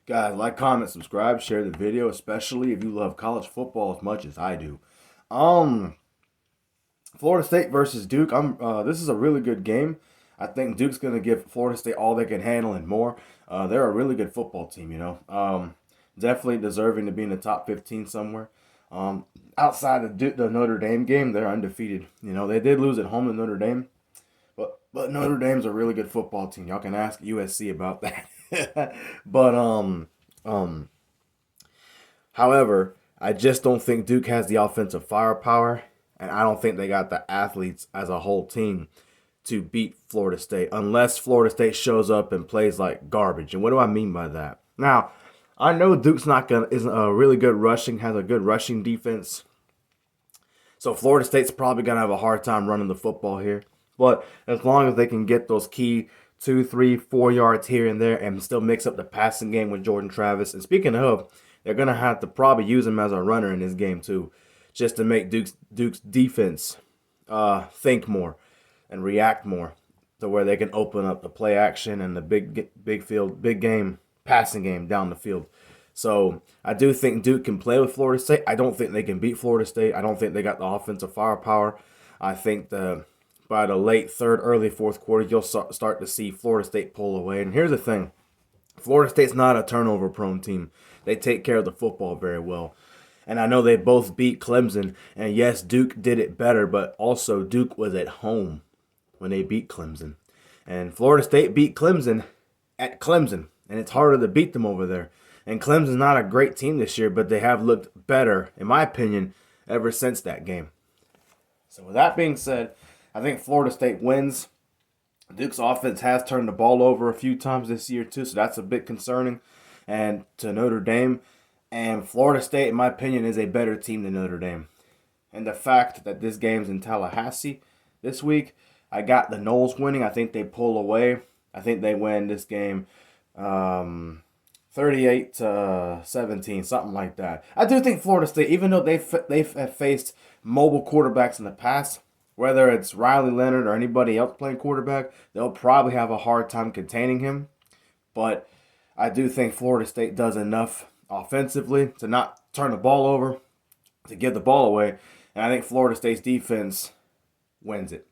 Guys, like, comment, subscribe, share the video, especially if you love college football as much as I do. Um, Florida State versus Duke. This is a really good game. I think Duke's gonna give Florida State all they can handle and more. They're a really good football team, you know. Definitely deserving to be in the top 15 somewhere. Outside of the Notre Dame game, they're undefeated. You know, they did lose at home to Notre Dame, but Notre Dame's a really good football team. Y'all can ask USC about that. but um, However, I just don't think Duke has the offensive firepower, and I don't think they got the athletes as a whole team to beat Florida State unless Florida State shows up and plays like garbage. And what do I mean by that? Now, I know Duke's not gonna is a really good rushing, has a good rushing defense. So Florida State's probably gonna have a hard time running the football here. But as long as they can get those key 2, 3, 4 yards here and there and still mix up the passing game with Jordan Travis. And speaking of, they're gonna have to probably use him as a runner in this game too, just to make Duke's defense think more and react more to where they can open up the play action and the big game passing game down the field. So I do think Duke can play with Florida State. I don't think they can beat Florida State. I don't think they got the offensive firepower. I think by the late third, early fourth quarter, you'll start to see Florida State pull away. And here's the thing. Florida State's not a turnover-prone team. They take care of the football very well. And I know they both beat Clemson. And yes, Duke did it better, but also Duke was at home when they beat Clemson. And Florida State beat Clemson at Clemson. And it's harder to beat them over there. And Clemson's not a great team this year, but they have looked better, in my opinion, ever since that game. So with that being said, I think Florida State wins. Duke's offense has turned the ball over a few times this year too, so that's a bit concerning. And to Notre Dame, and Florida State, in my opinion, is a better team than Notre Dame. And the fact that this game's in Tallahassee this week, I got the Noles winning. I think they pull away. I think they win this game 38-17, something like that. I do think Florida State, even though they've faced mobile quarterbacks in the past, whether it's Riley Leonard or anybody else playing quarterback, they'll probably have a hard time containing him. But I do think Florida State does enough offensively to not turn the ball over, to give the ball away. And I think Florida State's defense wins it.